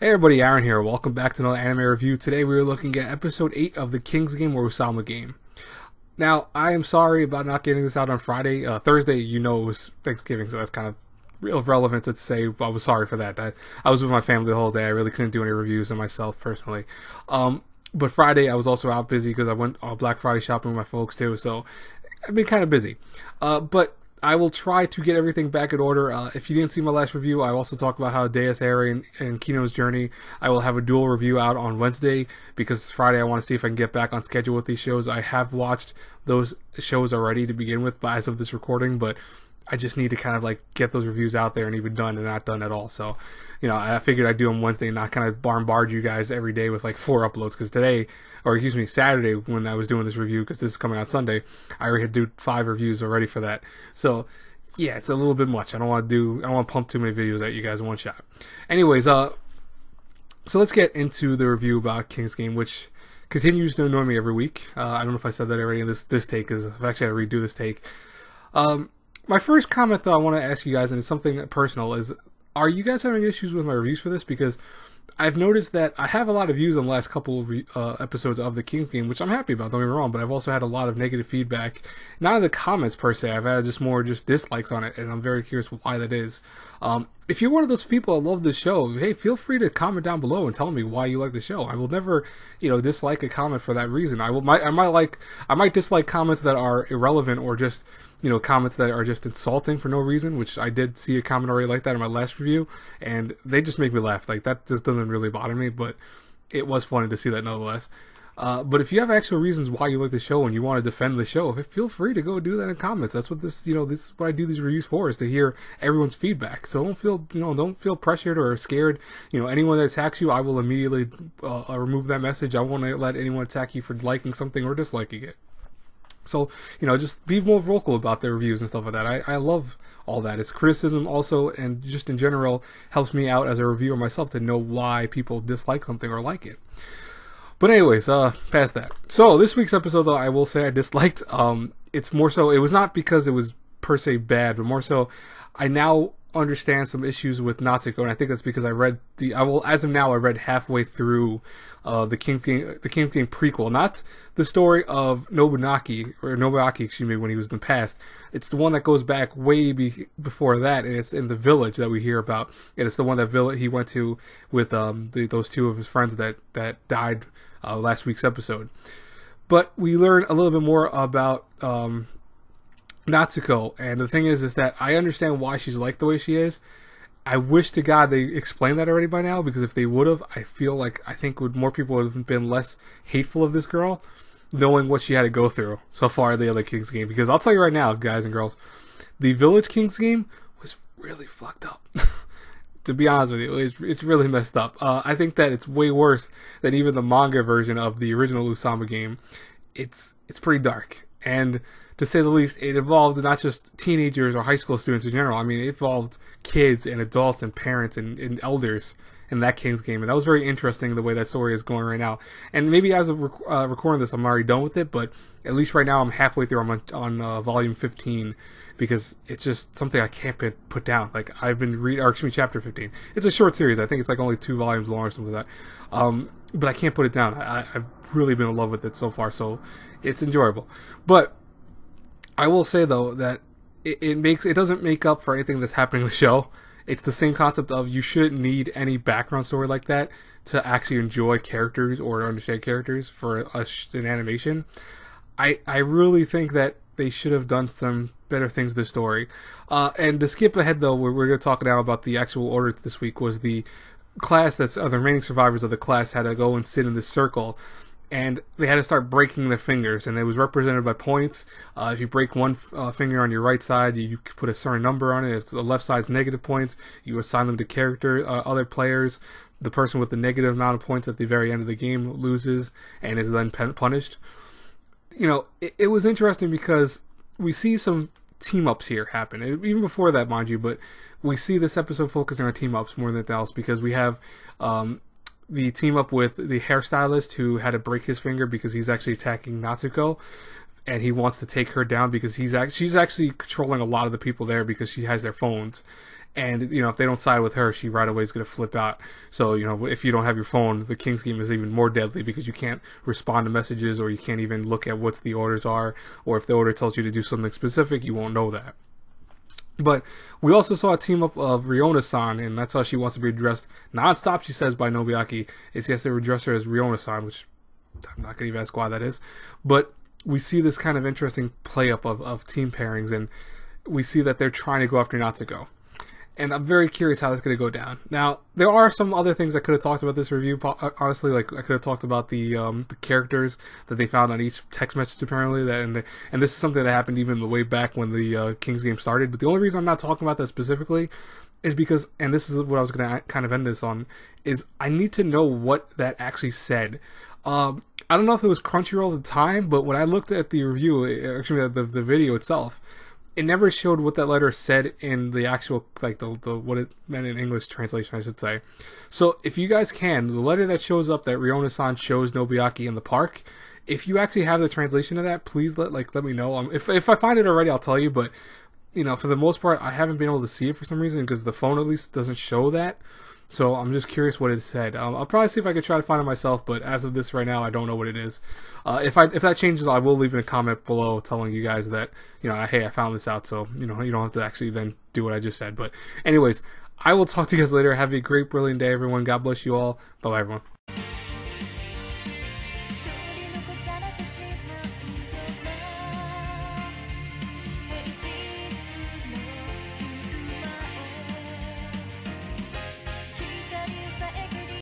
Hey everybody, Aaron here. Welcome back to another anime review. Today we are looking at episode 8 of the King's Game or Ousama Game. Now, I am sorry about not getting this out on Friday. Thursday, you know, it was Thanksgiving, so that's kind of irrelevant to say. I was sorry for that. I was with my family the whole day. I really couldn't do any reviews of myself personally. But Friday, I was also out busy because I went Black Friday shopping with my folks too, so I've been kind of busy. But I will try to get everything back in order. If you didn't see my last review, I also talked about how Deus Ex and Kino's Journey. I will have a dual review out on Wednesday because Friday I want to see if I can get back on schedule with these shows. I have watched those shows already to begin with as of this recording, but I just need to kind of like get those reviews out there and even done and not done at all. So, you know, I figured I'd do them Wednesday and not kind of bombard you guys every day with like 4 uploads because Saturday when I was doing this review, because this is coming out Sunday, I already had to do 5 reviews already for that. So, yeah, it's a little bit much. I don't want to pump too many videos at you guys in one shot. Anyways, so let's get into the review about King's Game, which continues to annoy me every week. I don't know if I said that already in this take, because I've actually had to redo this take. My first comment, though, I want to ask you guys, and it's something personal, is are you guys having issues with my reviews for this? Because I've noticed that I have a lot of views on the last couple of episodes of the King's Game, which I'm happy about, don't get me wrong, but I've also had a lot of negative feedback. Not in the comments, per se. I've had more dislikes on it, and I'm very curious why that is. If you're one of those people that love the show, hey, feel free to comment down below and tell me why you like the show. I will never, dislike a comment for that reason. I might dislike comments that are irrelevant or just, comments that are just insulting for no reason, which I did see a comment already like that in my last review, and they just make me laugh. Like, that just doesn't really bother me, but it was funny to see that nonetheless. But if you have actual reasons why you like the show and you want to defend the show, feel free to go do that in comments. That's what this is what I do these reviews for, is to hear everyone's feedback. So don't feel pressured or scared. Anyone that attacks you, I will immediately remove that message. I won't let anyone attack you for liking something or disliking it. So, just be more vocal about their reviews and stuff like that. I love all that. It's criticism also, and just in general, helps me out as a reviewer myself to know why people dislike something or like it. But anyways, past that. So, this week's episode, though, I will say I disliked. It's more so, it was not because it was per se bad, but more so, I now understand some issues with Natsuko, and I think that's because I read as of now, I read halfway through the King's Game prequel, not the story of Nobuaki, excuse me, when he was in the past. It's the one that goes back way before that, and it's in the village that we hear about, and it's the one that he went to with those 2 of his friends that died last week's episode. But we learn a little bit more about Natsuko, and the thing is that I understand why she's like the way she is. I wish to God they explained that already by now, because if they would have, I think more people would have been less hateful of this girl, knowing what she had to go through so far in the other King's Game. Because I'll tell you right now, guys and girls, the Village King's Game was really fucked up. To be honest with you, it's really messed up. I think that it's way worse than even the manga version of the original Ousama Game. It's pretty dark, and to say the least, it involved not just teenagers or high school students in general. I mean, it involved kids and adults and parents and elders in that King's Game. And that was very interesting, the way that story is going right now. And maybe as of recording this, I'm already done with it, but at least right now I'm halfway through. I'm on volume 15, because it's just something I can't put down. Like, I've been chapter 15. It's a short series. I think it's like only 2 volumes long or something like that. But I can't put it down. I've really been in love with it so far, so it's enjoyable. But I will say, though, that it doesn't make up for anything that's happening in the show. It's the same concept of you shouldn't need any background story like that to actually enjoy characters or understand characters for an animation. I really think that they should have done some better things to the story. And to skip ahead, though, we're going to talk now about the actual order this week. Was the class the remaining survivors of the class had to go and sit in this circle, and they had to start breaking their fingers, and it was represented by points. If you break one finger on your right side, you put a certain number on it. If the left side's negative points, you assign them to other players. The person with the negative amount of points at the very end of the game loses and is then punished. It was interesting because we see some team-ups here happen. Even before that, mind you, but we see this episode focusing on team-ups more than anything else, because we have the team up with the hairstylist who had to break his finger because he's actually attacking Natsuko, and he wants to take her down because she's actually controlling a lot of the people there because she has their phones. And, you know, if they don't side with her, she right away is going to flip out. So, you know, if you don't have your phone, the King's Game is even more deadly because you can't respond to messages, or you can't even look at what the orders are, or if the order tells you to do something specific, you won't know that. But we also saw a team up of Riona-san, and that's how she wants to be addressed nonstop, she says, by Nobuaki. It's yes, they address her as Riona-san, which I'm not going to even ask why that is. But we see this kind of interesting play up of team pairings, and we see that they're trying to go after Natsuko. And I'm very curious how that's going to go down. Now, there are some other things I could have talked about this review. Honestly, like I could have talked about the characters that they found on each text message apparently. And this is something that happened even the way back when the King's Game started. But the only reason I'm not talking about that specifically is because, and this is what I was going to kind of end this on, is I need to know what that actually said. I don't know if it was Crunchyroll at the time, but when I looked at the review, actually the video itself, it never showed what that letter said in the actual, like, the what it meant in English translation, I should say. So, if you guys can, the letter that shows up that Riona-san shows Nobuaki in the park, if you actually have the translation of that, please let me know. If I find it already, I'll tell you, but, you know, for the most part, I haven't been able to see it for some reason, because the phone at least doesn't show that. So I'm just curious what it said. I'll probably see if I can try to find it myself, but as of this right now, I don't know what it is. If that changes, I will leave in a comment below telling you guys that, you know, hey, I found this out, so, you know, you don't have to actually then do what I just said. But anyways, I will talk to you guys later. Have a great, brilliant day, everyone. God bless you all. Bye-bye, everyone.